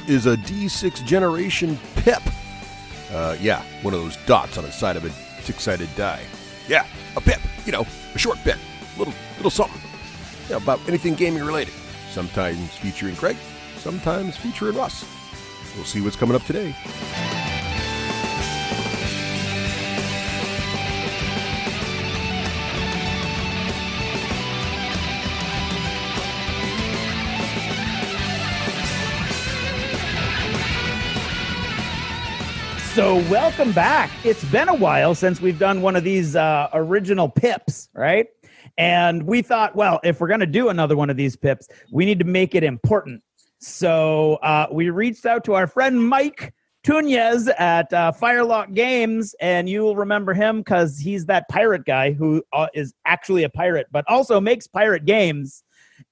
is a D6 generation pip. Yeah, one of those dots on the side of a six-sided die. Yeah, a pip. You know, a short pip. Little something. Yeah, about anything gaming related. Sometimes featuring Craig, sometimes featuring Russ. We'll see what's coming up today. So welcome back. It's been a while since we've done one of these original pips, right? And we thought, well, if we're going to do another one of these pips, we need to make it important. So we reached out to our friend Mike Tuñez at Firelock Games, and you'll remember him because he's that pirate guy who is actually a pirate, but also makes pirate games.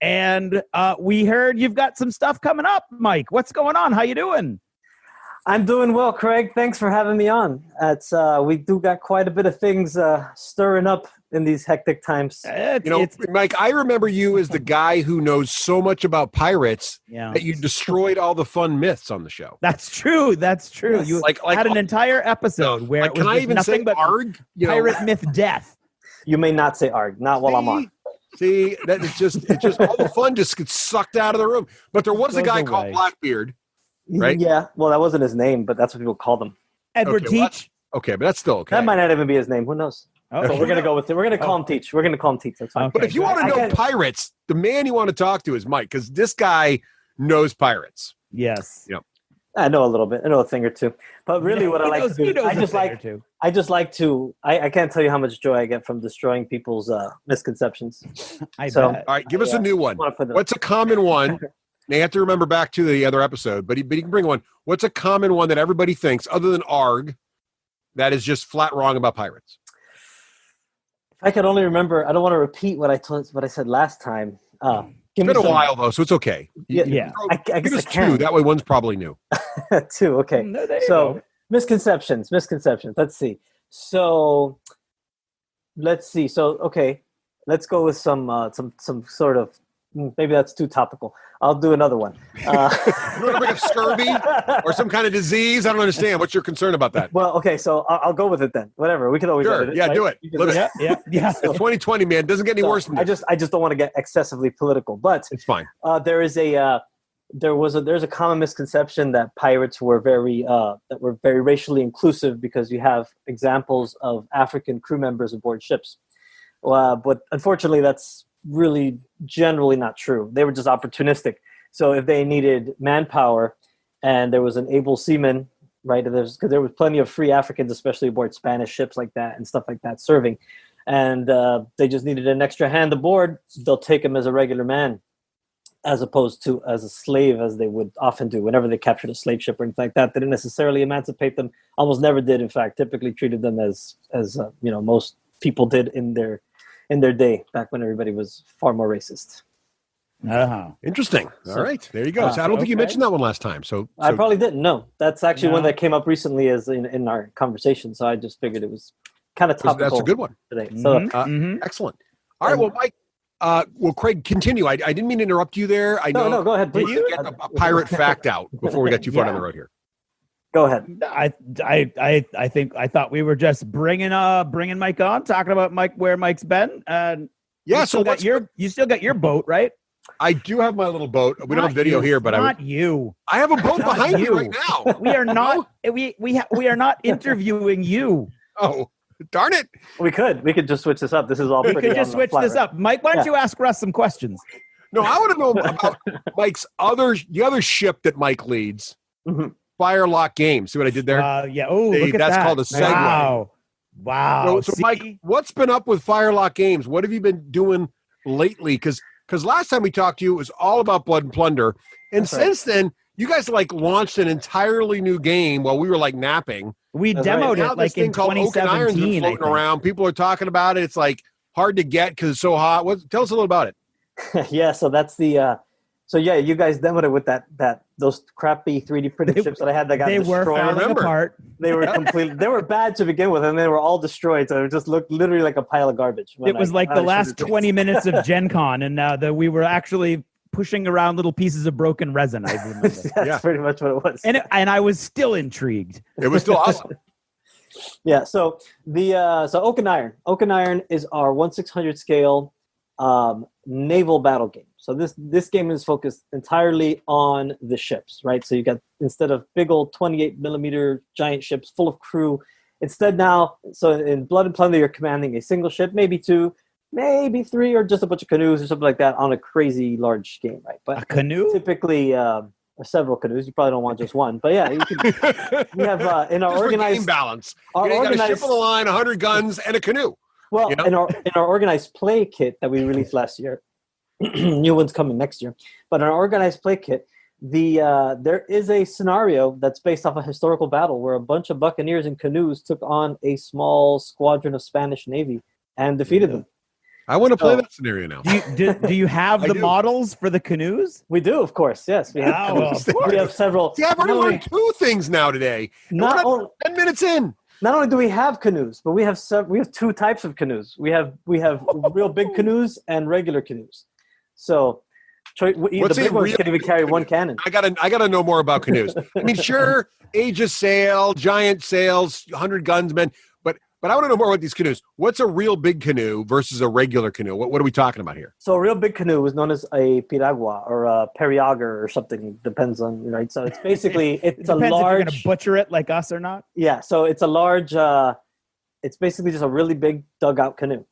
And we heard you've got some stuff coming up, Mike. What's going on? How you doing? I'm doing well, Craig. Thanks for having me on. We do got quite a bit of things stirring up in these hectic times. Mike, I remember you as the guy who knows so much about pirates that you destroyed all the fun myths on the show. That's true. Yes. You had an entire episode where it was nothing but ARG? Pirate myth death. You may not say ARG, not while I'm on. See, that it's just all the fun just gets sucked out of the room. But there was a guy called Blackbeard. Right? Yeah. Well, that wasn't his name, but that's what people called him. Edward Teach. Okay, but that's still okay. That might not even be his name. Who knows? Oh, so we're gonna go with it. We're gonna call him Teach. We're gonna call him Teach. That's fine. Okay, but if you want to know pirates, the man you want to talk to is Mike, because this guy knows pirates. Yes. Yep. I know a little bit. I know a thing or two. But really, what I like to do, I just like to. I can't tell you how much joy I get from destroying people's misconceptions. Bet. All right, give us a new one. What's a common one? Now you have to remember back to the other episode, but you can bring one. What's a common one that everybody thinks, other than ARG, that is just flat wrong about pirates? If I could only remember, I don't want to repeat what I said last time. It's been a while, though, so it's okay. Yeah. I give guess us two. That way one's probably new. Two, okay. No, there you so, go. misconceptions. Let's see. So, okay. Let's go with some sort of, maybe that's too topical. I'll do another one. You want to bring up scurvy or some kind of disease? I don't understand. What's your concern about that? Well, okay, so I'll go with it then. Whatever. We can always edit it. Yeah, right? do it. Yeah. It's 2020, man. It doesn't get any worse than that. I just don't want to get excessively political, but it's fine. There's a common misconception that pirates were very racially inclusive because you have examples of African crew members aboard ships. But unfortunately, that's really generally not true. They were just opportunistic. So if they needed manpower and there was an able seaman, right, because there was plenty of free Africans, especially aboard Spanish ships like that and stuff like that, serving, and they just needed an extra hand aboard, they'll take him as a regular man as opposed to as a slave, as they would often do whenever they captured a slave ship or anything like that. They didn't necessarily emancipate them, almost never did, in fact, typically treated them as most people did in their day, back when everybody was far more racist. Interesting. All right, there you go. So I don't think you mentioned that one last time. So I probably didn't. No, that's actually one that came up recently as in our conversation. So I just figured it was kind of topical. That's a good one today. So excellent. All right. Well, Mike. Craig, continue. I didn't mean to interrupt you there. No, go ahead. Please. Did you get a pirate fact out before we got too far down the road here? Go ahead. I thought we were just bringing Mike on, talking about where Mike's been. And yeah, you still got your boat, right? I do have my little boat. We don't have video here, but you. I have a boat behind you right now. We are not. We are not interviewing you. Oh, darn it! We could just switch this up. This is all. We could just switch this up, Mike. Why don't you ask Russ some questions? No, I want to know about Mike's the other ship that Mike leads. Mm-hmm. Firelock Games. See what I did there? Yeah. Oh, look at that. That's called a segue. Wow. So Mike, what's been up with Firelock Games? What have you been doing lately? Because last time we talked to you, it was all about Blood Plunder. And since then, you guys launched an entirely new game while we were napping. We demoed it in 2017. Floating around. People are talking about it. It's hard to get because it's so hot. Tell us a little about it. Yeah, so that's the So yeah, you guys demoed it with those crappy 3D printed ships that I had that got destroyed. They were falling apart. They were completely. They were bad to begin with, and they were all destroyed. So it just looked literally like a pile of garbage. It was like the last 20 minutes of Gen Con, and now that we were actually pushing around little pieces of broken resin. I remember. That's pretty much what it was. And I was still intrigued. It was still awesome. Yeah. So Oak and Iron. Oak and Iron is our 1/600 scale naval battle game. So this game is focused entirely on the ships, right? So you got, instead of big old 28 millimeter giant ships full of crew, instead now, so in Blood and Plunder, you're commanding a single ship, maybe two, maybe three, or just a bunch of canoes or something like that on a crazy large game, right? But a canoe? Typically, several canoes. You probably don't want just one, but yeah, you can. We have in our Just organized game balance. our You got a organized- ship on the line, 100 guns, and a canoe. Well, You know? in our organized play kit that we released last year, new one's coming next year. But in our organized play kit, there is a scenario that's based off a historical battle where a bunch of buccaneers in canoes took on a small squadron of Spanish Navy and defeated them. I want to play So- that scenario now. Do you have I the do. models for the canoes? We do, of course. Yes, we have. Oh, well, of we have several. See, I've already not only- learned two things now today. And we're Not not only, 10 minutes in. not only do we have canoes, but we have two types of canoes. We have real big canoes and regular canoes. So the What's big a ones real can even big carry one canoe? cannon. I gotta know more about canoes. I mean, sure, age of sail, giant sails, 100 gunsmen, but I want to know more about these canoes. What's a real big canoe versus a regular canoe? What are we talking about here? So a real big canoe is known as a piragua or a periauger or something. Depends on, right. So it's basically It it's a depends if you're large. going to butcher it like us or not. Yeah. So it's a large. It's basically just a really big dugout canoe,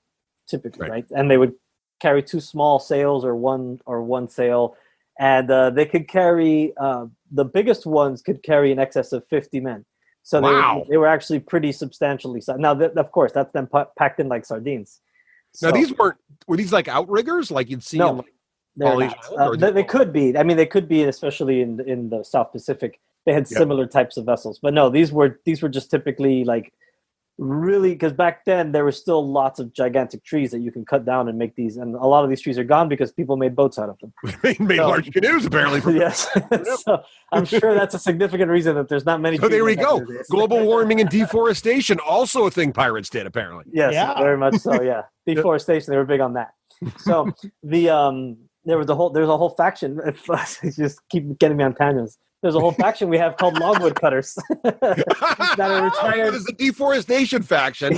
typically, right? And they would carry two small sails or one sail, and they could carry. The biggest ones could carry in excess of 50 men. So Wow. they were actually pretty substantially sized. Now, of course, that's them packed in like sardines. Now, So- were these like outriggers like you'd see No. in like They're Polynesian not. Islands, or They could be. I mean, they could be, especially in the South Pacific. They had Yeah. similar types of vessels, but no, these were just typically like really, because back then there were still lots of gigantic trees that you can cut down and make these, and a lot of these trees are gone because people made boats out of them. made So- large canoes apparently. From Yes, so I'm sure that's a significant reason that there's not many. So there we trees go. back there. Global warming and deforestation, also a thing pirates did apparently. Yes, Yeah. very much so. Yeah, deforestation. They were big on that. So there's a whole faction. You just keep getting me on tangents. There's a whole faction we have called logwood cutters that are retired. This is the deforestation faction.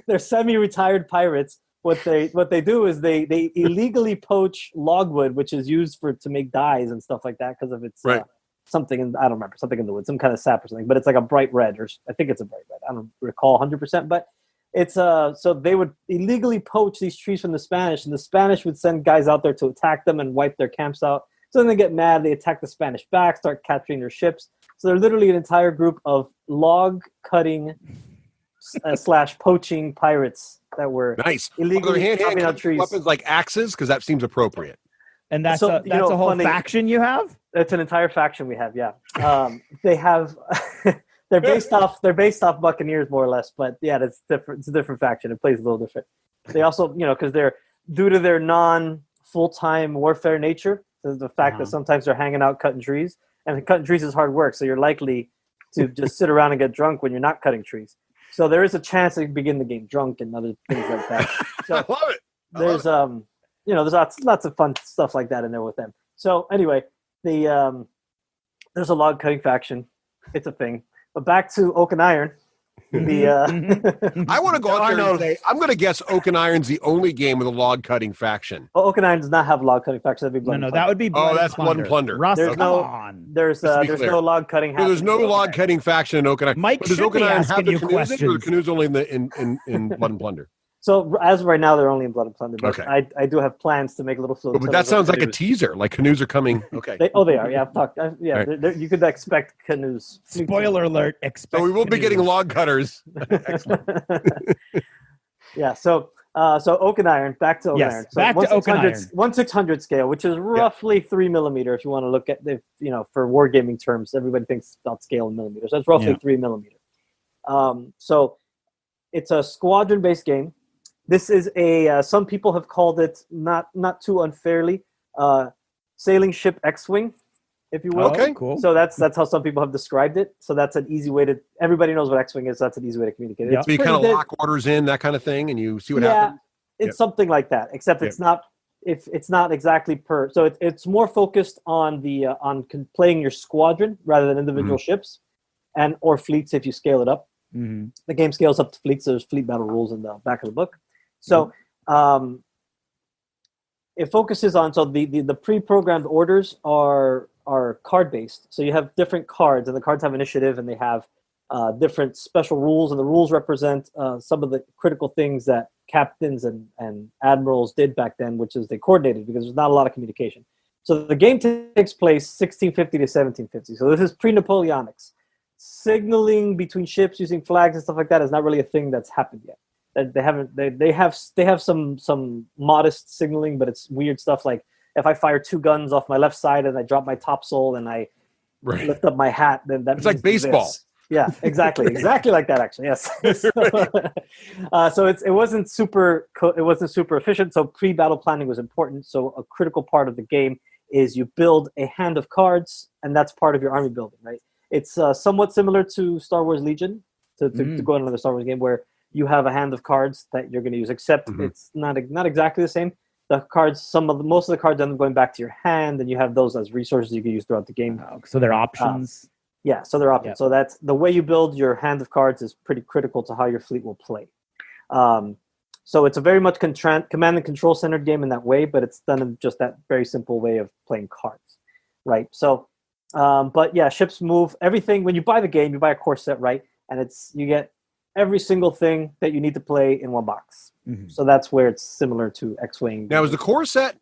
they're semi-retired pirates. What they do is they illegally poach logwood, which is used to make dyes and stuff like that because of its Right. something in, I don't remember, something in the wood, some kind of sap or something, but it's like a bright red, or I think it's a bright red. I don't recall 100%, but it's so they would illegally poach these trees from the Spanish, and the Spanish would send guys out there to attack them and wipe their camps out. So then they get mad, they attack the Spanish back, start capturing their ships. So they're literally an entire group of log cutting / poaching pirates that were Nice. illegally Are there chopping out hand trees. weapons like axes? Because that seems appropriate. And that's So, a you know, whole funny- faction you have? It's an entire faction we have, yeah. They have they're based off Buccaneers more or less, but yeah, it's different. It's a different faction. It plays a little different. They also, because they're due to their non-full-time warfare nature, the fact that sometimes they're hanging out cutting trees, and cutting trees is hard work, so you're likely to just sit around and get drunk when you're not cutting trees. So there is a chance that you begin the game drunk and other things like that. So I love it. there's there's lots of fun stuff like that in there with them. So anyway, there's a log cutting faction. It's a thing. But back to Oak and Iron. I want to go out there Arnold. and say, I'm going to guess Oak and Iron's the only game with a log cutting faction. Oak and Iron does not have a log cutting faction. That'd be Blood No, and that Plunder. would be Blood that's Blood and Plunder. Russ, There's come no- on. There's Just to be there's clear. no log cutting. So there's no happening. log cutting faction in Oak and Iron. Mike But does should Oak and be Iron have asking the you canoes in, or the questions. canoes only in Blood and Plunder? So as of right now, they're only in Blood and Plunder. But Okay. I do have plans to make little floating. But that sounds like a canoes. teaser. Like canoes are coming. Okay. They are. Yeah, I've talked. Yeah, Right. you could expect canoes. Spoiler alert. Expect So we will be getting canoes. log cutters. Excellent. Yeah. So Oak and Iron. Back to Oak Yes, and Iron. So back to Oak and 1/600 scale, which is roughly 3 millimeter. If you want to look at for wargaming terms, everybody thinks about scale in millimeters. That's roughly Yeah. 3 millimeter. So it's a squadron based game. This is some people have called it, not too unfairly, sailing ship X-wing, if you will. Okay. Oh, cool. So that's how some people have described it. So that's an easy way to. Everybody knows what X-wing is. So that's an easy way to communicate it. Yep. It's So you pretty kind of good. lock orders in, that kind of thing, and you see what Yeah, happens. it's something like that. Except it's not if it's not exactly per. So it's more focused on the playing your squadron rather than individual ships, and or fleets if you scale it up. Mm-hmm. The game scales up to fleets. So there's fleet battle rules in the back of the book. So it focuses on the pre-programmed orders are card based. So you have different cards, and the cards have initiative, and they have different special rules, and the rules represent some of the critical things that captains and admirals did back then, which is they coordinated because there's not a lot of communication. So the game takes place 1650 to 1750. So this is pre-Napoleonics. Signaling between ships using flags and stuff like that is not really a thing that's happened yet. They have some modest signaling, but it's weird stuff like if I fire 2 guns off my left side and I drop my topsail and I lift up my hat, then that it's like baseball. This. Yeah, exactly, exactly like that. Actually, yes. So it wasn't super efficient. So pre-battle planning was important. So a critical part of the game is you build a hand of cards, and that's part of your army building, right? It's somewhat similar to Star Wars Legion, to go on another Star Wars game where you have a hand of cards that you're going to use, except it's not exactly the same. The cards, most of the cards end up going back to your hand, and you have those as resources you can use throughout the game. So they're options. So they're options. Yep. So that's the way you build your hand of cards is pretty critical to how your fleet will play. So it's a very much command and control centered game in that way, but it's done in just that very simple way of playing cards, right? So, but yeah, ships move. Everything when you buy the game, you buy a core set, right? And you get every single thing that you need to play in one box. Mm-hmm. So that's where it's similar to X-Wing. Now, is the core set?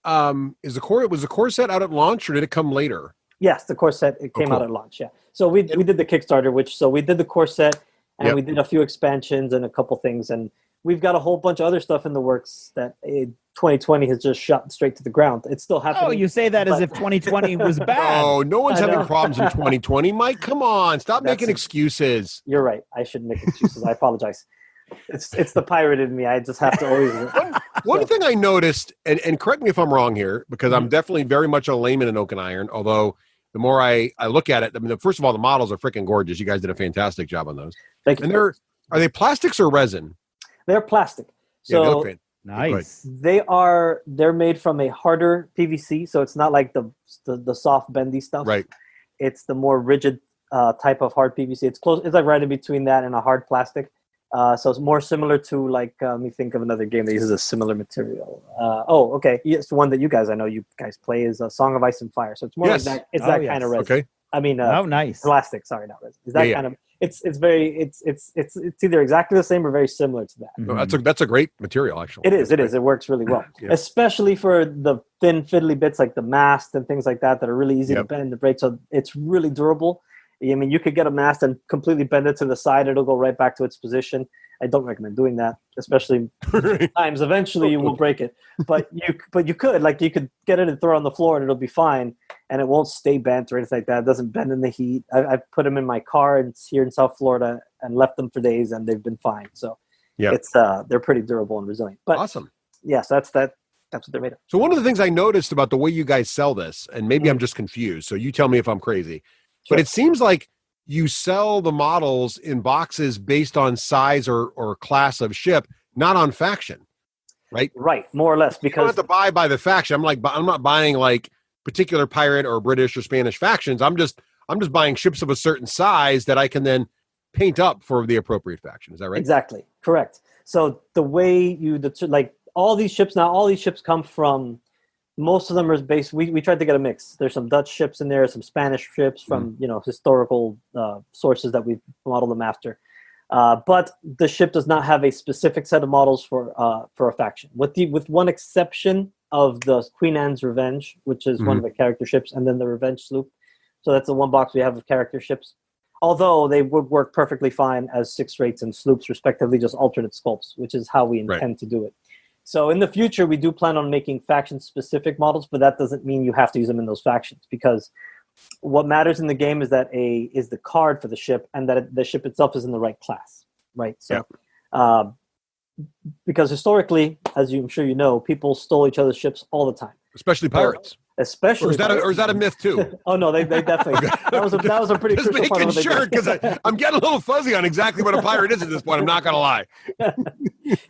Was the core set out at launch, or did it come later? Yes, the core set came out at launch. Yeah, so we did the Kickstarter, we did the core set, and we did a few expansions and a couple things, and we've got a whole bunch of other stuff in the works that 2020 has just shot straight to the ground. It's still happening. Oh, you say that as if 2020 was bad. Oh, no one's having problems in 2020, Mike. Come on, stop making excuses. You're right. I shouldn't make excuses. I apologize. It's the pirate in me. I just have to always. One thing I noticed, and correct me if I'm wrong here, because I'm definitely very much a layman in Oak and Iron, although the more I look at it, I mean, first of all, the models are freaking gorgeous. You guys did a fantastic job on those. Thank you. And are they plastics or resin? They're plastic. So they look nice. They're made from a harder PVC, so it's not like the soft bendy stuff. Right. It's the more rigid type of hard PVC. It's close. It's like right in between that and a hard plastic. So it's more similar to let me think of another game that uses a similar material. Okay. Yes, one that I know you guys play is a Song of Ice and Fire. So it's more like that. It's kind of resin. Okay. I mean, nice. Plastic. Sorry, not resin. Is that kind of? It's either exactly the same or very similar to that. No, that's a great material, actually. It is. It works really well, especially for the thin fiddly bits like the mast and things like that are really easy to bend and break. So it's really durable. I mean, you could get a mast and completely bend it to the side; it'll go right back to its position. I don't recommend doing that, especially times. Eventually, you will break it, but you could get it and throw it on the floor, and it'll be fine, and it won't stay bent or anything like that. It doesn't bend in the heat. I've put them in my car and it's here in South Florida and left them for days, and they've been fine. So it's they're pretty durable and resilient. But awesome. Yes, that's what they're made of. So one of the things I noticed about the way you guys sell this, and maybe I'm just confused, so you tell me if I'm crazy, but it seems like you sell the models in boxes based on size or class of ship, not on faction, right? Right, more or less. Because you don't have to buy by the faction. I'm not buying like particular pirate or British or Spanish factions. I'm just buying ships of a certain size that I can then paint up for the appropriate faction. Is that right? Exactly, correct. So the way all these ships come from. Most of them are based. We tried to get a mix. There's some Dutch ships in there, some Spanish ships from historical sources that we've modeled them after. But the ship does not have a specific set of models for a faction, with one exception of the Queen Anne's Revenge, which is one of the character ships, and then the Revenge sloop. So that's the one box we have of character ships. Although they would work perfectly fine as 6 rates and sloops, respectively, just alternate sculpts, which is how we intend to do it. So in the future, we do plan on making faction-specific models, but that doesn't mean you have to use them in those factions, because what matters in the game is is the card for the ship, and that the ship itself is in the right class, right? So, because historically, as I'm sure you know, people stole each other's ships all the time. Especially pirates. especially. Or is that a myth too? Oh no, they definitely. That was a pretty Just crucial part of what making they sure, did. because I'm getting a little fuzzy on exactly what a pirate is at this point. I'm not gonna lie.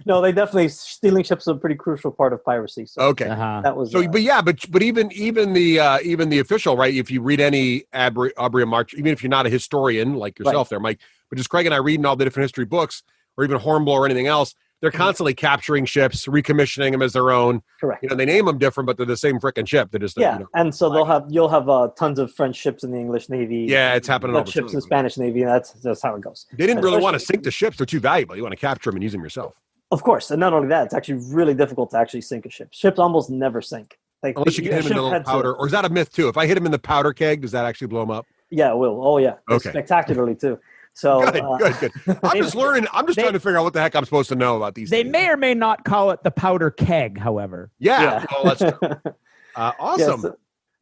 No, they definitely stealing ships is a pretty crucial part of piracy. So Okay. that was So, but even the official, right? If you read any Abria March, even if you're not a historian like yourself, there, Mike, but just Craig and I reading all the different history books, or even Hornblower or anything else, they're constantly capturing ships, recommissioning them as their own. Correct. You know, they name them different, but they're the same freaking ship. They're just and so you'll have tons of French ships in the English Navy. Yeah, it's happening all the ships time. in the Spanish Navy. And that's how it goes. They didn't really want to sink the ships; they're too valuable. You want to capture them and use them yourself. Of course, and not only that, it's actually really difficult to actually sink a ship. Ships almost never sink. Like, unless you get him in the little powder, or is that a myth too? If I hit him in the powder keg, does that actually blow him up? Yeah, it will. Oh yeah, okay, spectacularly too. So good. I'm just learning. I'm just trying to figure out what the heck I'm supposed to know about these. They things. may or may not call it the powder keg, however. Yeah. Well, that's true. Awesome.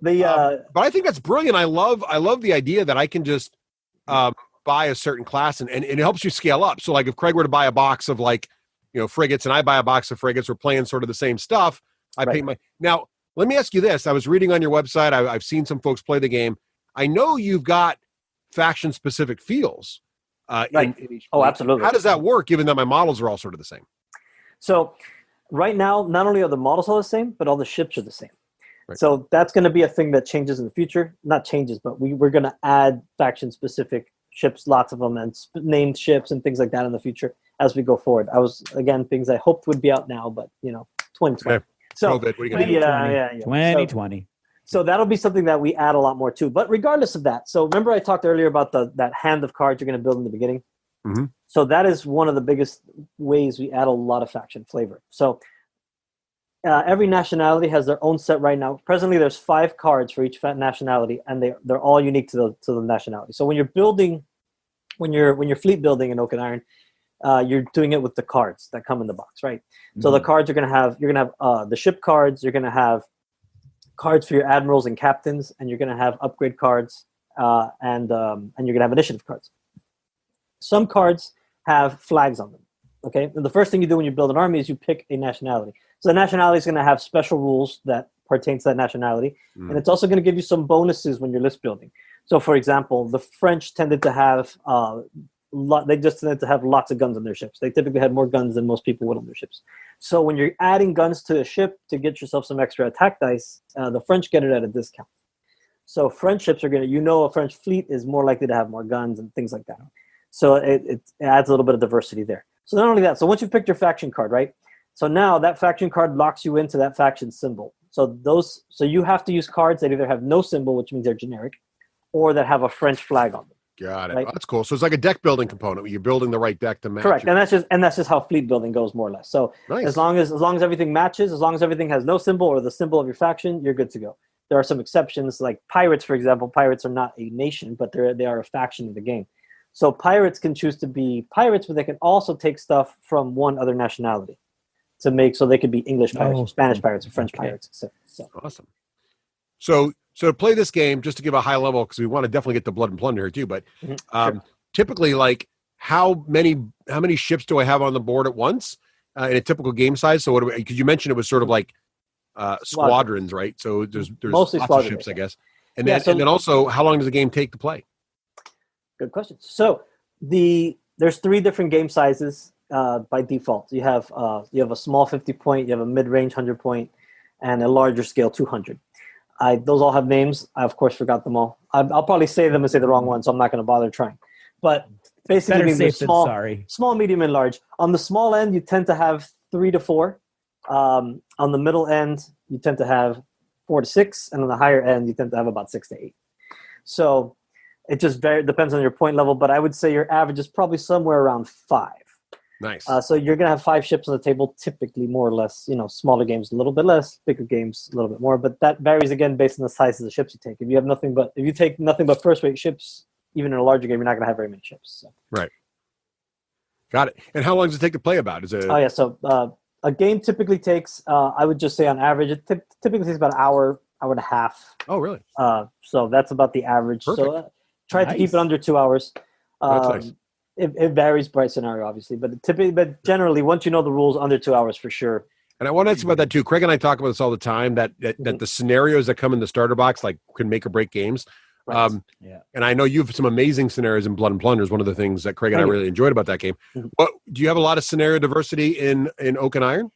Yes, but I think that's brilliant. I love the idea that I can just buy a certain class and it helps you scale up. So like if Craig were to buy a box of frigates and I buy a box of frigates, we're playing sort of the same stuff. I pay now. Let me ask you this. I was reading on your website. I've seen some folks play the game. I know you've got faction-specific feels. In each oh, absolutely. How does that work, given that my models are all sort of the same? So right now, not only are the models all the same, but all the ships are the same. Right. So that's going to be a thing that changes in the future. Not changes, but we're going to add faction-specific ships, lots of them, and named ships and things like that in the future as we go forward. Things I hoped would be out now, but 2020. Okay. So, COVID, what are you gonna do? 2020. So that'll be something that we add a lot more to. But regardless of that, so remember I talked earlier about that hand of cards you're going to build in the beginning? Mm-hmm. So that is one of the biggest ways we add a lot of faction flavor. So every nationality has their own set right now. Presently, there's 5 cards for each nationality, and they're all unique to the nationality. So when you're building, when you're fleet building in Oak and Iron, you're doing it with the cards that come in the box, right? Mm-hmm. So the cards you're gonna have the ship cards. You're gonna have cards for your admirals and captains, and you're gonna have upgrade cards, and you're gonna have initiative cards. Some cards have flags on them. Okay, and the first thing you do when you build an army is you pick a nationality. So the nationality is going to have special rules that pertain to that nationality, and it's also going to give you some bonuses when you're list building. So, for example, the French tended to have they just tended to have lots of guns on their ships. They typically had more guns than most people would on their ships. So when you're adding guns to a ship to get yourself some extra attack dice, the French get it at a discount. So French ships are going to, a French fleet is more likely to have more guns and things like that. So it adds a little bit of diversity there. So not only that, so once you've picked your faction card, right? So now that faction card locks you into that faction symbol. So you have to use cards that either have no symbol, which means they're generic, or that have a French flag on them. Got it. Right? Oh, that's cool. So it's like a deck building component. You're building the right deck to match. Correct, and that's just how fleet building goes, more or less. So nice. as long as everything matches, as long as everything has no symbol or the symbol of your faction, you're good to go. There are some exceptions, like pirates, for example. Pirates are not a nation, but they are a faction in the game. So pirates can choose to be pirates, but they can also take stuff from one other nationality to make, so they could be English pirates, or Spanish pirates, or French pirates, etc. So. Awesome. So to play this game, just to give a high level, because we want to definitely get the Blood and Plunder here too, but Sure. Typically, like how many ships do I have on the board at once in a typical game size? So because you mentioned it was sort of like squadrons, right? So there's mostly lots of ships, I guess. And then and then also, how long does the game take to play? Good question. So there's 3 different game sizes by default. You have a small 50 point, you have a mid-range 100 point, and a larger scale 200. Those all have names. I of course forgot them all. I'll probably say them and say the wrong one, so I'm not going to bother trying. But basically, safe than small, sorry. Small, medium, and large. On the small end, you tend to have 3 to 4. On the middle end, you tend to have 4 to 6, and on the higher end, you tend to have about 6 to 8. So it just depends on your point level, but I would say your average is probably somewhere around 5. Nice. So you're going to have 5 ships on the table, typically, more or less. Smaller games a little bit less, bigger games a little bit more, but that varies again based on the size of the ships you take. If you take nothing but first-rate ships, even in a larger game, you're not going to have very many ships. So. Right. Got it. And how long does it take to play about? Oh yeah, so a game typically takes, I would just say on average, it typically takes about an hour and a half. Oh, really? So that's about the average. Perfect. So try to keep it under 2 hours. That's nice. It varies by scenario, obviously, but generally, once you know the rules, under 2 hours for sure, And I want to ask about that too. Craig and I talk about this all the time, that the scenarios that come in the starter box like can make or break games. Right. And I know you have some amazing scenarios in Blood and Plunder is one of the things that Craig and I really enjoyed about that game. But do you have a lot of scenario diversity in Oak and Iron?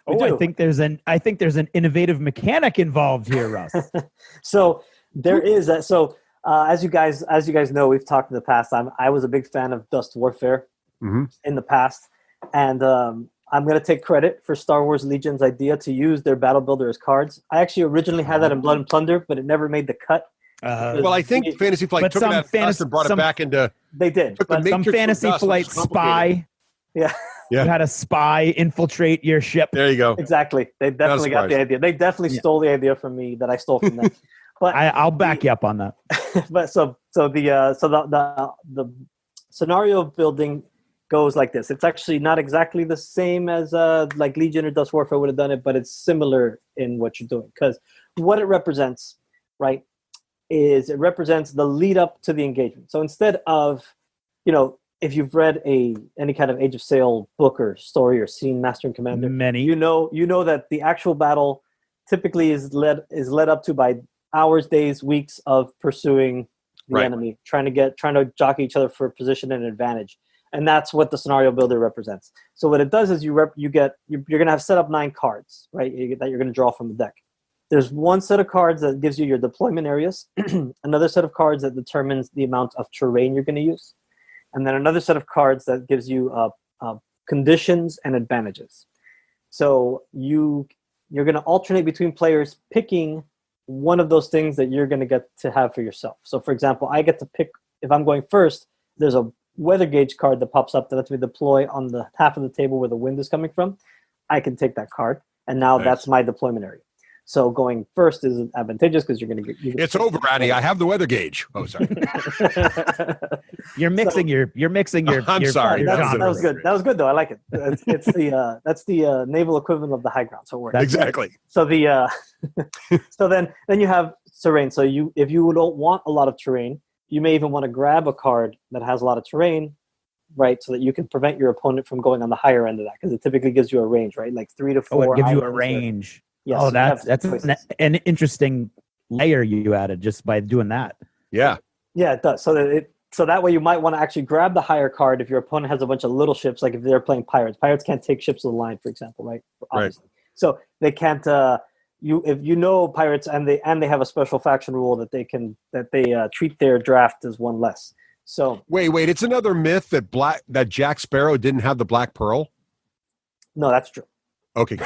I think there's an innovative mechanic involved here, Russ. So there is that. So as you guys know, we've talked in the past. I was a big fan of Dust Warfare in the past, and I'm going to take credit for Star Wars Legion's idea to use their battle builder as cards. I actually originally had that in Blood and Plunder, but it never made the cut. Well, I think Fantasy Flight took that Dust and brought it back into. They did. But some Fantasy Flight spy. Yeah. You had a spy infiltrate your ship. There you go. Exactly. They definitely got the idea. They definitely stole the idea from me that I stole from them. But I'll back you up on that. But so the scenario building goes like this. It's actually not exactly the same as like Legion or Dust Warfare would have done it, but it's similar in what you're doing, because what it represents, right, is it represents the lead up to the engagement. So instead of, if you've read any kind of Age of Sail book or story or seen Master and Commander, you know that the actual battle typically is led up to by hours, days, weeks of pursuing the enemy, trying to jockey each other for position and advantage. And that's what the scenario builder represents. So what it does is you're going to have set up 9 cards, right, that you're going to draw from the deck. There's one set of cards that gives you your deployment areas, another set of cards that determines the amount of terrain you're going to use, and then another set of cards that gives you conditions and advantages. So you're going to alternate between players picking one of those things that you're going to get to have for yourself. So, for example, I get to pick, if I'm going first, there's a weather gauge card that pops up that lets me deploy on the half of the table where the wind is coming from. I can take that card, and now that's my deployment area. So going first is advantageous because you're going to get. It's over, Annie. I have the weather gauge. Oh, sorry. You're mixing your. I'm sorry. That was good. That was good though. I like it. It's that's the naval equivalent of the high ground. So it works. Exactly. So so then you have terrain. So if you don't want a lot of terrain, you may even want to grab a card that has a lot of terrain, right? So that you can prevent your opponent from going on the higher end of that, because it typically gives you a range, right? Like 3 to 4. Oh, it gives you a range. Yes, oh, that's an interesting layer you added just by doing that. Yeah, it does. So that way you might want to actually grab the higher card if your opponent has a bunch of little ships, like if they're playing pirates. Pirates can't take ships of the line, for example, right? Obviously. Right. So they can't. If pirates and they have a special faction rule that they treat their draft as one less. So wait, it's another myth that Jack Sparrow didn't have the Black Pearl. No, that's true. Okay.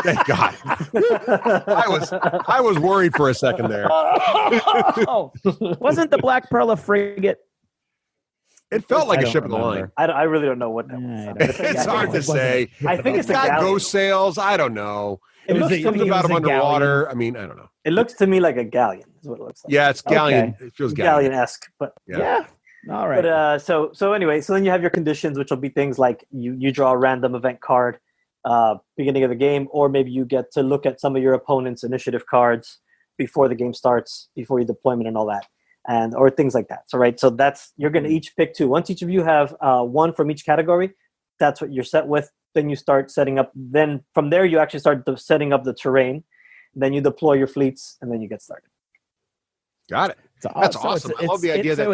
Thank God. I was worried for a second there. Wasn't the Black Pearl a frigate? It felt like a ship of the line. I really don't know what that was. It's hard to say. I think it's got galleon. ghost sails. I don't know. It looks something about them underwater. I mean, I don't know. It looks to me like a galleon is what it looks like. Yeah, it's galleon. Okay. It feels galleon-esque, but yeah. All right. But so anyway, so then you have your conditions, which will be things like you draw a random event card beginning of the game, or maybe you get to look at some of your opponent's initiative cards before the game starts, before your deployment and all that, or things like that. So you're going to each pick 2. Once each of you have 1 from each category, that's what you're set with. Then you start setting up. Then from there you actually start setting up the terrain. Then you deploy your fleets, and then you get started. Got it. That's awesome. I love the idea that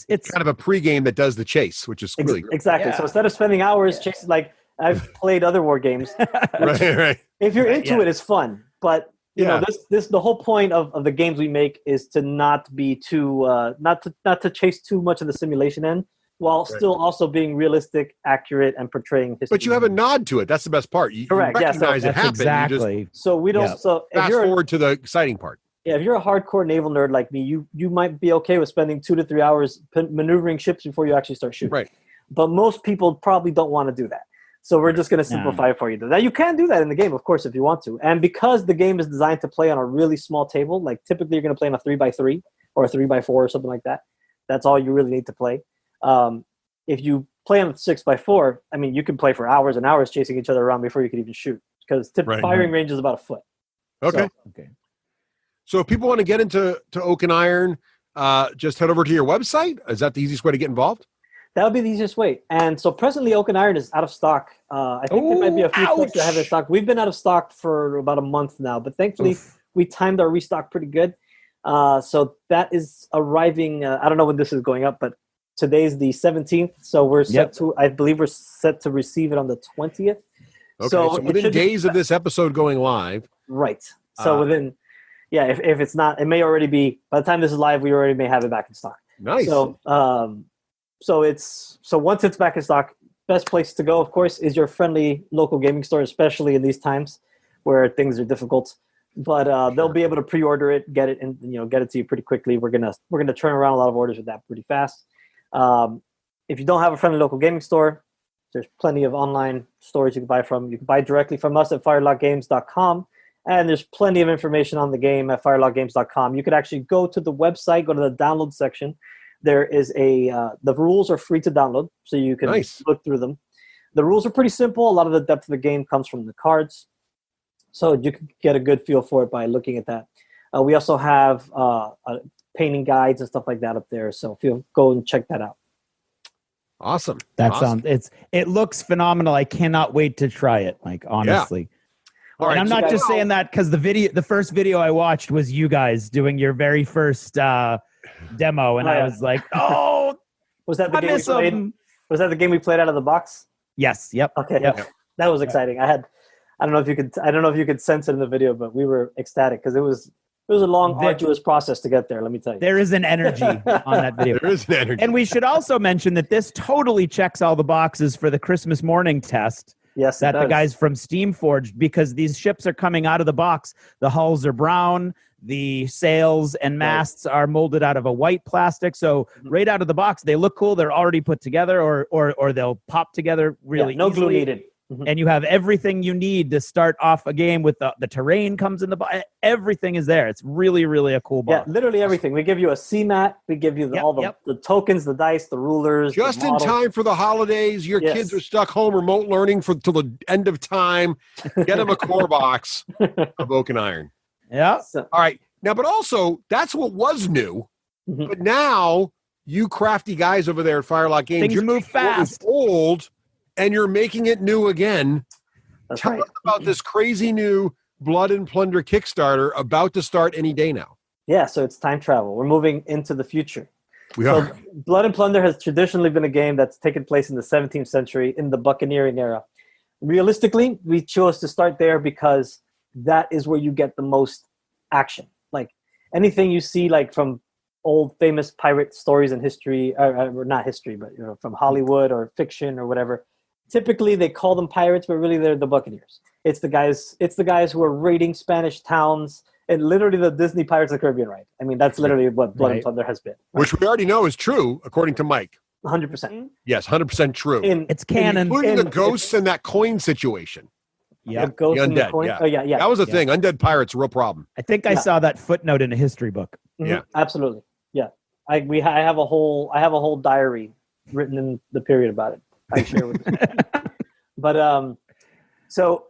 it's kind of a pregame that does the chase, which is really exactly. Yeah. So instead of spending hours chasing, like I've played other war games. right. If you're into it, it's fun. But you know, the whole point of the games we make is to not be too not to chase too much of the simulation end, while still also being realistic, accurate, and portraying history. But you have a nod to it. That's the best part. Correct. You recognize it happened. Exactly. So we don't. Yeah. So fast forward to the exciting part. Yeah, if you're a hardcore naval nerd like me, you might be okay with spending 2 to 3 hours maneuvering ships before you actually start shooting. Right. But most people probably don't want to do that. So we're just going to simplify it for you. Now, you can do that in the game, of course, if you want to. And because the game is designed to play on a really small table, like typically you're going to play on a 3x3 or a 3x4 or something like that. That's all you really need to play. If you play on a 6x4, I mean, you can play for hours and hours chasing each other around before you can even shoot, because firing range is about a foot. Okay. So if people want to get into Oak and Iron, just head over to your website. Is that the easiest way to get involved? That would be the easiest way. And so presently, Oak and Iron is out of stock. I think there might be a few folks that have it in stock. We've been out of stock for about a month now, but thankfully we timed our restock pretty good. So that is arriving. I don't know when this is going up, but today's the 17th. So we're set to, I believe we're set to receive it on the 20th. Okay, so within days of this episode going live. Right. So within, if it's not, it may already be, by the time this is live, we already may have it back in stock. Nice. So, so once it's back in stock, best place to go, of course, is your friendly local gaming store, especially in these times where things are difficult. But they'll be able to pre-order it, get it, and get it to you pretty quickly. We're gonna turn around a lot of orders with that pretty fast. If you don't have a friendly local gaming store, there's plenty of online stores you can buy from. You can buy directly from us at firelockgames.com, and there's plenty of information on the game at firelockgames.com. You could actually go to the website, go to the download section. There is the rules are free to download, so you can look through them. The rules are pretty simple. A lot of the depth of the game comes from the cards, so you can get a good feel for it by looking at that. We also have painting guides and stuff like that up there, so go and check that out. Awesome. It looks phenomenal. I cannot wait to try it, Mike, honestly. All right, and I'm not just saying that because the first video I watched was you guys doing your very first demo, and I was like, "Oh, was that the game we played? Was that the game we played out of the box?" Yes. Yep. Okay. Yep. That was exciting. I don't know if you could sense it in the video, but we were ecstatic because it was a long, arduous process to get there. Let me tell you, there is an energy on that video. There is an energy, and we should also mention that this totally checks all the boxes for the Christmas morning test. Yes, that the guys from Steamforged, because these ships are coming out of the box. The hulls are brown. The sails and masts are molded out of a white plastic. So right out of the box, they look cool. They're already put together, or they'll pop together really no easily. glue needed. And you have everything you need to start off a game with the terrain comes in the box. Everything is there. It's really, really a cool box. Yeah, literally everything. We give you a C-mat. We give you all the tokens, the dice, the rulers. Just in time for the holidays. Your kids are stuck home remote learning till the end of time. Get them a core box of Oak and Iron. Yeah. All right. Now, but also, that's what was new. But now, you crafty guys over there at Firelock Games, things move fast. What was old, and you're making it new again. That's Tell us about this crazy new Blood and Plunder Kickstarter about to start any day now. Yeah, so it's time travel. We're moving into the future. We are. Blood and Plunder has traditionally been a game that's taken place in the 17th century in the buccaneering era. Realistically, we chose to start there because that is where you get the most action. Like anything you see, like from old famous pirate stories in history, or not history, but from Hollywood or fiction or whatever. Typically, they call them pirates, but really they're the buccaneers. It's the guys who are raiding Spanish towns, and literally the Disney Pirates of the Caribbean, right? I mean, that's literally what Blood and Plunder has been. Right? Which we already know is true, according to Mike. 100%. Yes, 100% true. It's canon. Including the ghosts and that coin situation. Yeah, the ghosts and the undead. coin. Yeah. Oh, yeah. That was a thing. Undead pirates, a real problem. I think I saw that footnote in a history book. Yeah, absolutely. Yeah, I have a whole diary written in the period about it. I share with you. But so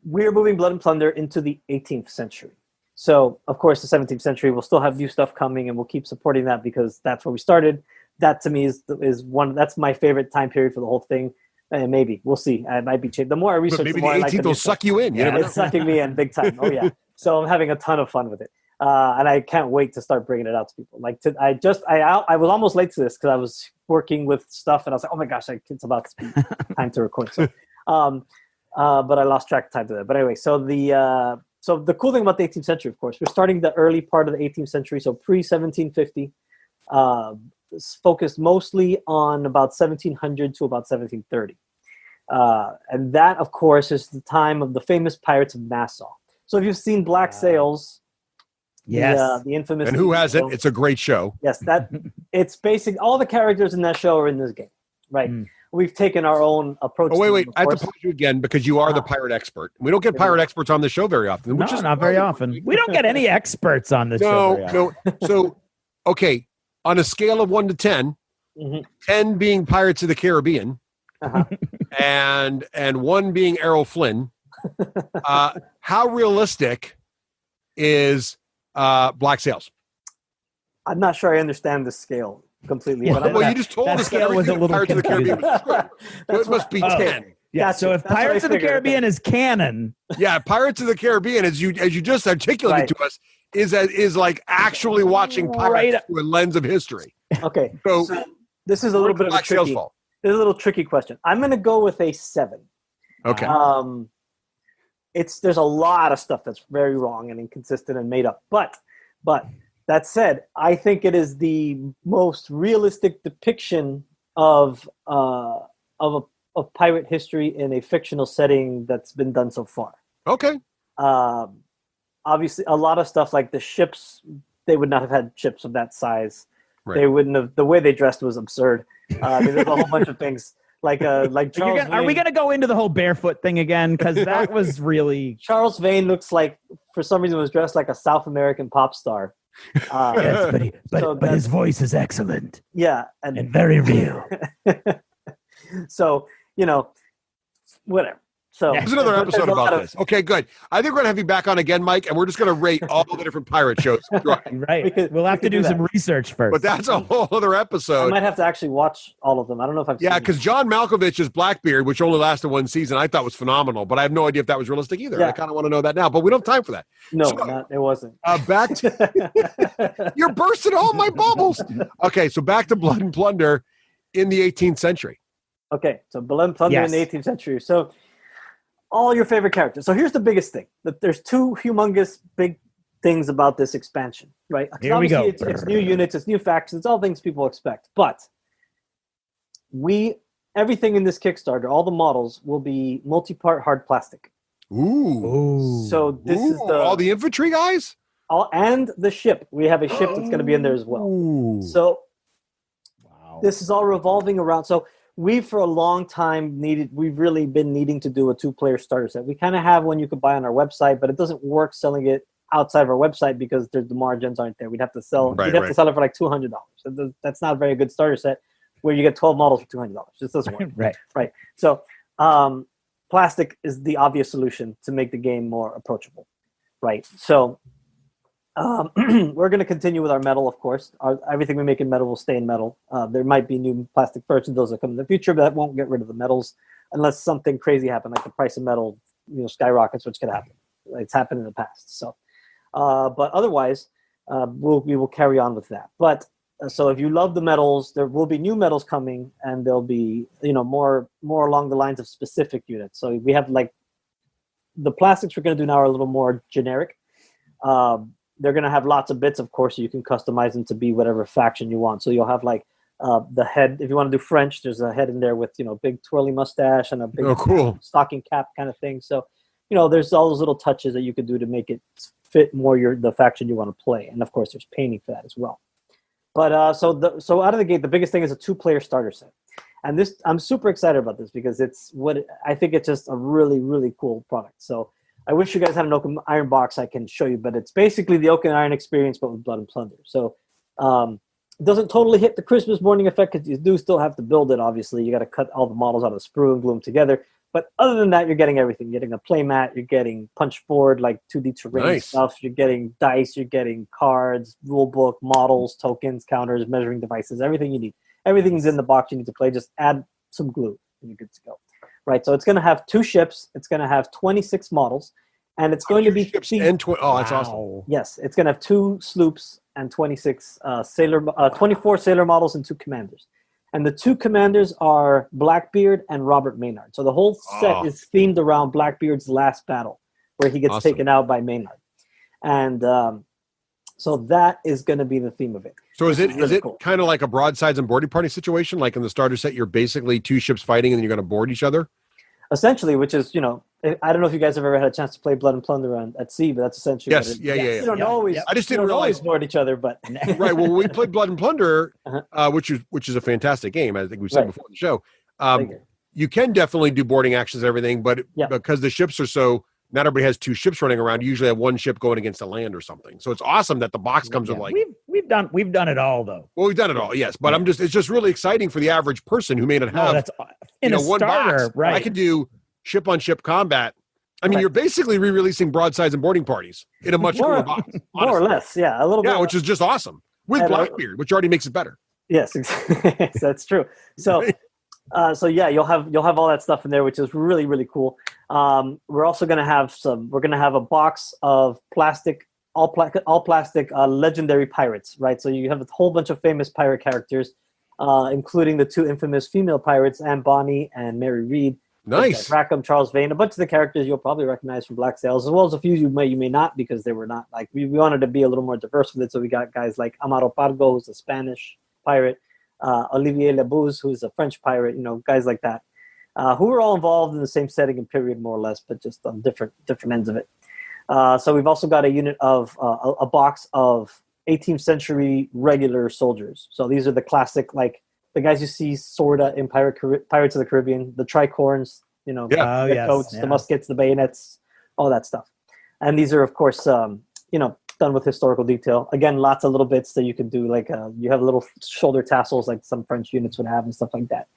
we're moving Blood and Plunder into the 18th century. So of course the 17th century will still have new stuff coming, and we'll keep supporting that because that's where we started. That to me is that's my favorite time period for the whole thing. And maybe we'll see. I might be changed. The more I research, maybe the more the 18th I like will suck you in. Yeah, it's sucking me in big time. Oh yeah. So I'm having a ton of fun with it, and I can't wait to start bringing it out to people. I was almost late to this because I was working with stuff, and I was like, oh my gosh, it's about to be time to record. So, but I lost track of time to that. But anyway, so the cool thing about the 18th century, of course, we're starting the early part of the 18th century, so pre-1750. Focused mostly on about 1700 to about 1730. And that, of course, is the time of the famous Pirates of Nassau. So if you've seen Black Sails, the infamous... And who hasn't? It's a great show. Yes, it's basic. All the characters in that show are in this game, right? We've taken our own approach. Oh, wait. I have to pause you again because you are the pirate expert. We don't get pirate experts on the show very often. No, not very often. We don't get any experts on the show very often. No. So, okay, on a scale of 1 to 10, 10 being Pirates of the Caribbean, and 1 being Errol Flynn, how realistic is Black Sails? I'm not sure I understand the scale. completely. Yeah, but Well, you just told that us that scale was a everything in little Pirates of the Caribbean confusing. was good. So it must be Okay. 10. Yeah. Gotcha. So if That's what I Pirates of the figured, Caribbean okay. is canon, Yeah, Pirates of the Caribbean, as you just articulated Right. to us, is like actually watching pirates Right. through a lens of history. Okay. So, So this is a little bit of a Black Sail's tricky. fault. This is a little tricky question. I'm going to go with a 7. Okay. There's a lot of stuff that's very wrong and inconsistent and made up. But that said, I think it is the most realistic depiction of pirate history in a fictional setting that's been done so far. Okay. Obviously, a lot of stuff like the ships, they would not have had ships of that size. Right. They wouldn't have. The way they dressed was absurd. There's a whole bunch of things like Charles are we Vane. going to go into the whole barefoot thing again? Because that was really Charles Vane looks like, for some reason, was dressed like a South American pop star. yes, but his voice is excellent Yeah, and very real. So whatever. So There's another but there's episode a lot about of- this. Okay, good. I think we're going to have you back on again, Mike, and we're just going to rate all the different pirate shows. Right. We'll have to do some research first. But that's a whole other I episode. might have to actually watch all of them. I don't know if I've Yeah, seen because John Malkovich's Blackbeard, which only lasted one season, I thought was phenomenal, but I have no idea if that was realistic either. Yeah. I kind of want to know that now, but we don't have time for that. No, So- it wasn't. Back to you're bursting all my bubbles. Okay, so back to Blood and Plunder in the 18th century. Okay, so Blood Plunder Yes. in the 18th century. So all your favorite characters. So here's the biggest thing. That there's two humongous big things about this expansion, right? 'Cause Here we go. obviously It's new units, it's new factions, it's all things people expect. But everything in this Kickstarter, all the models will be multi-part hard plastic. Ooh. So this is all the infantry guys? and the ship. We have a ship that's going to be in there as well. Ooh. So Wow. this is all revolving around. So we, for a long time, we've really been needing to do a 2-player starter set. We kind of have one you could buy on our website, but it doesn't work selling it outside of our website because the margins aren't there. We'd have to sell. Right, we'd have right. to sell it for like $200. That's not a very good starter set where you get 12 models for $200. This doesn't work. Right. So plastic is the obvious solution to make the game more approachable. Right. So we're going to continue with our metal, of course. Everything we make in metal will stay in metal. There might be new plastic versions, those that come in the future, but that won't get rid of the metals unless something crazy happens, like the price of metal, skyrockets, which could happen. It's happened in the past. So, but otherwise, we will carry on with that. But so if you love the metals, there will be new metals coming, and there'll be more along the lines of specific units. So we have like the plastics we're going to do now are a little more generic. They're going to have lots of bits, of course, so you can customize them to be whatever faction you want. So you'll have like the head. If you want to do French, there's a head in there with big twirly mustache and a big cool stocking cap kind of thing. So there's all those little touches that you could do to make it fit more the faction you want to play. And of course, there's painting for that as well. But so out of the gate, the biggest thing is a 2-player starter set. And this, I'm super excited about this because I think it's just a really, really cool product. So I wish you guys had an Oak and Iron box I can show you, but it's basically the Oak and Iron experience, but with Blood and Plunder. So it doesn't totally hit the Christmas morning effect because you do still have to build it, obviously. You got to cut all the models out of the sprue and glue them together. But other than that, you're getting everything. You're getting a play mat, you're getting punch board, like 2D terrain stuff. You're getting dice, you're getting cards, rule book, models, tokens, counters, measuring devices, everything you need. Everything's in the box you need to play. Just add some glue and you're good to go. Right, so it's going to have 2 ships. It's going to have 26 models, and it's going to be ships and that's awesome. Yes, it's going to have 2 sloops and 26 24 sailor models and 2 commanders. And the 2 commanders are Blackbeard and Robert Maynard. So the whole set is themed around Blackbeard's last battle, where he gets taken out by Maynard. And so that is going to be the theme of it. So is it cool. kind of like a broadsides and boarding party situation? Like in the starter set, you're basically 2 ships fighting and then you're going to board each other? Essentially, which is, I don't know if you guys have ever had a chance to play Blood and Plunder at sea, but that's essentially Yes, what it, yeah. You don't always. I just didn't you don't realize always board each other, but right. Well, we played Blood and Plunder, which is a fantastic game. I think we said before the show. You can definitely do boarding actions and everything, but because the ships are so, not everybody has 2 ships running around. You usually have 1 ship going against a land or something. So it's awesome that the box comes with like we've done it all though. Well, we've done it all, yes. But it's just really exciting for the average person who may not have that's in a one starter, box. right? I could do ship on ship combat. I mean, you're basically re-releasing broadsides and boarding parties in a much cooler box. More or less, a little bit. Yeah, which is just awesome with Blackbeard, which already makes it better. Yes, that's true. So, so yeah, you'll have all that stuff in there, which is really, really cool. We're also going to have a box of all plastic legendary pirates, right? So you have a whole bunch of famous pirate characters, including the 2 infamous female pirates, Anne Bonny and Mary Read. Nice. Rackham, Charles Vane, a bunch of the characters you'll probably recognize from Black Sails, as well as a few you may not, because they were not like we wanted to be a little more diverse with it. So we got guys like Amaro Pargo, who's a Spanish pirate, Olivier Labouze, who's a French pirate, guys like that, who were all involved in the same setting and period, more or less, but just on different ends of it. So we've also got a unit of a box of 18th century regular soldiers. So these are the classic, like the guys you see sorta in Pirates of the Caribbean, the tricorns, the coats, the muskets, the bayonets, all that stuff. And these are, of course, done with historical detail. Again, lots of little bits that you can do, like you have little shoulder tassels like some French units would have and stuff like that.